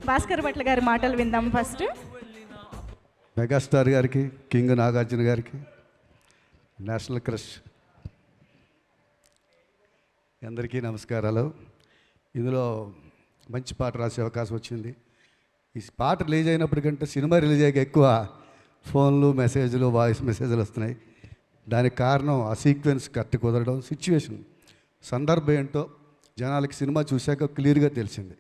భాస్కర్ భట్ల గారి మాటలు విందాం ఫస్ట్. మెగాస్టార్ గారికి, కింగ్ నాగార్జున గారికి, నేషనల్ క్రష్ అందరికీ నమస్కారాలు. ఇందులో మంచి పాట రాసే అవకాశం వచ్చింది. ఈ పాట రిలీజ్ అయినప్పటికంటే సినిమా రిలీజ్ అయ్యాక ఎక్కువ ఫోన్లు, మెసేజ్లు, వాయిస్ మెసేజ్లు వస్తున్నాయి. దానికి కారణం ఆ సీక్వెన్స్ కరెక్ట్ కుదరడం, సిచ్యువేషన్, సందర్భం ఏంటో జనాలకి సినిమా చూశాక క్లియర్గా తెలిసింది.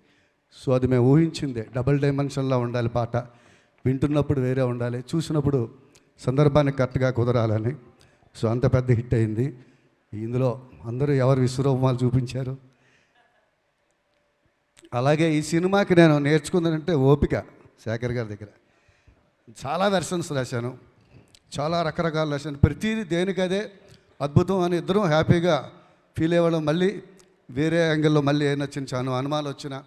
సో అది మేము ఊహించిందే. డబుల్ డైమెన్షన్లో ఉండాలి పాట, వింటున్నప్పుడు వేరే ఉండాలి, చూసినప్పుడు సందర్భాన్ని కరెక్ట్గా కుదరాలని. సో అంత పెద్ద హిట్ అయింది. ఇందులో అందరూ ఎవరు విశ్వరూపాలు చూపించారు. అలాగే ఈ సినిమాకి నేను నేర్చుకుందంటే ఓపిక. శేఖర్ గారి దగ్గర చాలా వెర్షన్స్ రాశాను, చాలా రకరకాల రాశాను. ప్రతిదీ దేనికదే అద్భుతం అని ఇద్దరం హ్యాపీగా ఫీల్ అయ్యేవాళ్ళం. మళ్ళీ వేరే యాంగిల్లో మళ్ళీ ఏమైనా చిన్న అనుమానాలు వచ్చినా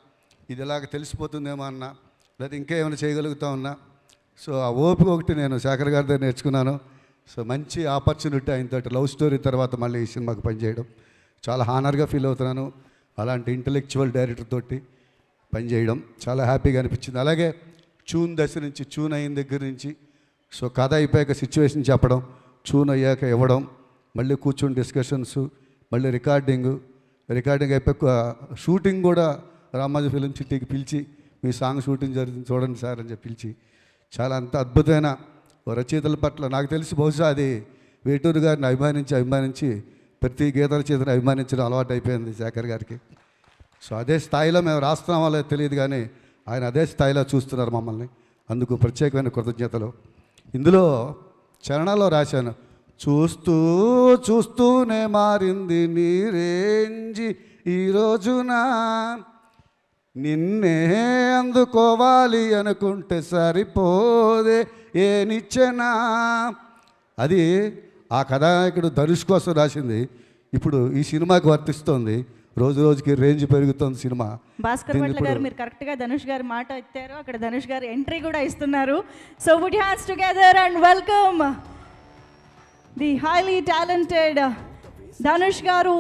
ఇది ఇలాగ తెలిసిపోతుందేమో అన్నా, లేదా ఇంకేమైనా చేయగలుగుతా ఉన్నా. సో ఆ ఓపిక ఒకటి నేను శేఖర్ గారి దగ్గర నేర్చుకున్నాను. సో మంచి ఆపర్చునిటీ ఆయనతో లవ్ స్టోరీ తర్వాత మళ్ళీ ఈ సినిమాకి పనిచేయడం చాలా హానర్గా ఫీల్ అవుతున్నాను. అలాంటి ఇంటలెక్చువల్ డైరెక్టర్ తోటి పనిచేయడం చాలా హ్యాపీగా అనిపించింది. అలాగే చూన్ దశ నుంచి, చూన్ అయిన దగ్గర నుంచి, సో కథ అయిపోయాక సిచ్యువేషన్ చెప్పడం, చూన్ అయ్యాక ఇవ్వడం, మళ్ళీ కూర్చొని డిస్కషన్స్, మళ్ళీ రికార్డింగ్ అయిపోయాక షూటింగ్ కూడా రామాజీ ఫిలిం సిటీకి పిలిచి మీ సాంగ్ షూటింగ్ జరుగుతుంది చూడండి సార్ అని చెప్పి పిలిచి చాలా అంత అద్భుతమైన రచయితల పట్ల నాకు తెలిసి బహుశా అది వేటూరు గారిని అభిమానించి ప్రతి గీత రచయితను అభిమానించడం అలవాటు అయిపోయింది శేఖర్ గారికి. సో అదే స్థాయిలో మేము రాస్తున్నామో లేదో తెలియదు కానీ ఆయన అదే స్థాయిలో చూస్తున్నారు మమ్మల్ని. అందుకు ప్రత్యేకమైన కృతజ్ఞతలు. ఇందులో చరణాల్లో రాశాను, చూస్తూనే మారింది నీ రేంజి ఈ రోజున, నిన్నే అందుకోవాలి అనుకుంటే సరిపోదే ఏ నిచ్చెనా. అది ఆ కథానాయకుడు ధనుష్ కోసం రాసింది. ఇప్పుడు ఈ సినిమాకి వర్తిస్తోంది. రోజు రోజుకి రేంజ్ పెరుగుతుంది సినిమా. భాస్కర్ భట్ల గారు మీరు కరెక్ట్గా ధనుష్ గారి మాట ఎత్తారు. అక్కడ ధనుష్ గారు ఎంట్రీ కూడా ఇస్తున్నారు. So put your hands together and welcome the highly talented Dhanush గారు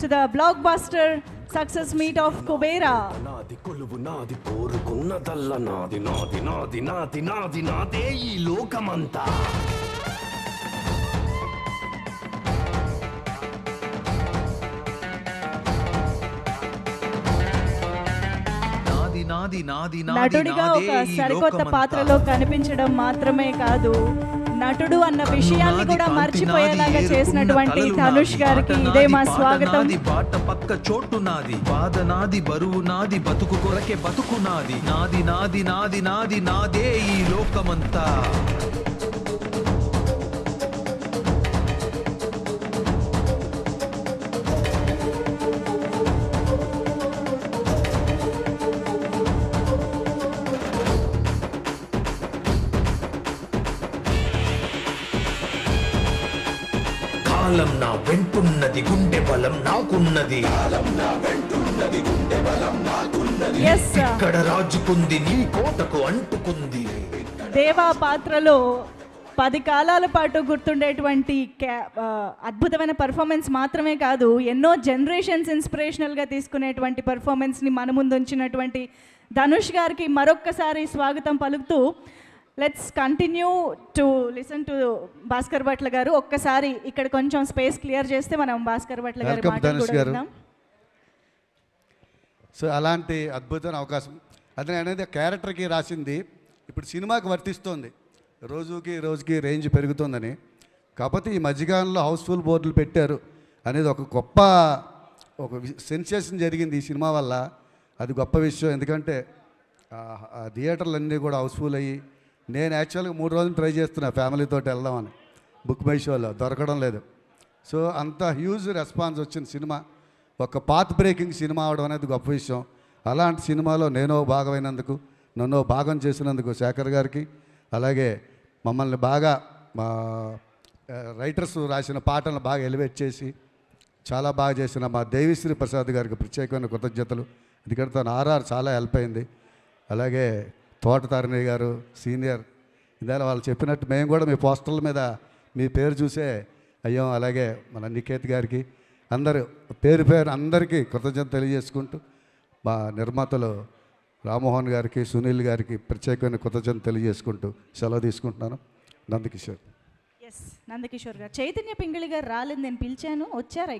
to the blockbuster success meet of Kubera. నాది కొలువు నాది కోరుకున్నదల్ల నాది నాది నాది నాది నాది నాదే ఈ లోకమంతా. నటుడిగా ఒక సరికొత్త పాత్రలో కనిపించడం మాత్రమే కాదు, నటుడు అన్న విషయాన్ని కూడా మర్చిపోయేలాగా చేసినటువంటి ధనుష్ గారికి ఇదే మా స్వాగతం. బాట పక్క చోటు నాది, బాధ నాది, బరువు నాది, బతుకు కొరకే బతుకు నాది, నాది నాది నాది నాది నాదే ఈ లోకమంతా. కాలం నా వెంటున్నది, గుండె బలం నాకున్నది, ఇక్కడ రాజుకుంది నీ కోటకు అంటుకుంది. దేవా పాత్రలో 10 కాలాల పాటు గుర్తుండేటువంటి అద్భుతమైన పర్ఫార్మెన్స్ మాత్రమే కాదు, ఎన్నో జనరేషన్స్ ఇన్స్పిరేషనల్గా తీసుకునేటువంటి పర్ఫార్మెన్స్ని మన ముందు ఉంచినటువంటి ధనుష్ గారికి మరొక్కసారి స్వాగతం పలుకుతూ let's continue to listen to Bhaskar Bhatla గారు. ఒక్కసారి ఇక్కడ కొంచెం స్పేస్ క్లియర్ చేస్తే మనం భాస్కర్ భట్ల గారి మాటలు కూడా విందాం. సో అలాంటి అద్భుతమైన అవకాశం అది అనేది క్యారెక్టర్కి రాసింది. ఇప్పుడు సినిమాకి వర్తిస్తోంది. రోజుకి రేంజ్ పెరుగుతుందని. కాకపోతే ఈ మధ్యకాలంలో హౌస్ఫుల్ బోర్డులు పెట్టారు అనేది ఒక గొప్ప సెన్సేషన్ జరిగింది ఈ సినిమా వల్ల. అది గొప్ప విషయం. ఎందుకంటే థియేటర్లు అన్నీ కూడా హౌస్ఫుల్ అయ్యి, నేను యాక్చువల్గా 3 రోజులు ట్రై చేస్తున్నా ఫ్యామిలీతో వెళ్దామని, బుక్ మై షోలో దొరకడం లేదు. సో అంత హ్యూజ్ రెస్పాన్స్ వచ్చిన సినిమా, ఒక పాత్ బ్రేకింగ్ సినిమా అవడం అనేది గొప్ప విషయం. అలాంటి సినిమాలో నేను భాగమైనందుకు, నన్ను భాగం చేసినందుకు శేఖర్ గారికి, అలాగే మమ్మల్ని బాగా మా రైటర్స్ రాసిన పాటలను బాగా ఎలివేట్ చేసి చాలా బాగా చేసిన మా దేవిశ్రీ ప్రసాద్ గారికి ప్రత్యేకమైన కృతజ్ఞతలు. ఎందుకంటే తను ఆర్ఆర్ చాలా హెల్ప్ అయింది. అలాగే తోట తారిణి గారు సీనియర్, ఇందాక వాళ్ళు చెప్పినట్టు మేము కూడా మీ పోస్టర్ల మీద మీ పేరు చూసే అయ్యాం. అలాగే మన నికేత్ గారికి, అందరూ పేరు అందరికీ కృతజ్ఞత తెలియజేసుకుంటూ, మా నిర్మాతలు రామ్మోహన్ గారికి, సునీల్ గారికి ప్రత్యేకమైన కృతజ్ఞతలు తెలియజేసుకుంటూ సెలవు తీసుకుంటున్నాను. నందకిషోర్. ఎస్, నందకిషోర్ గారు. చైతన్య పింగళి గారు రాలేదు, నేను పిలిచాను, వచ్చారా?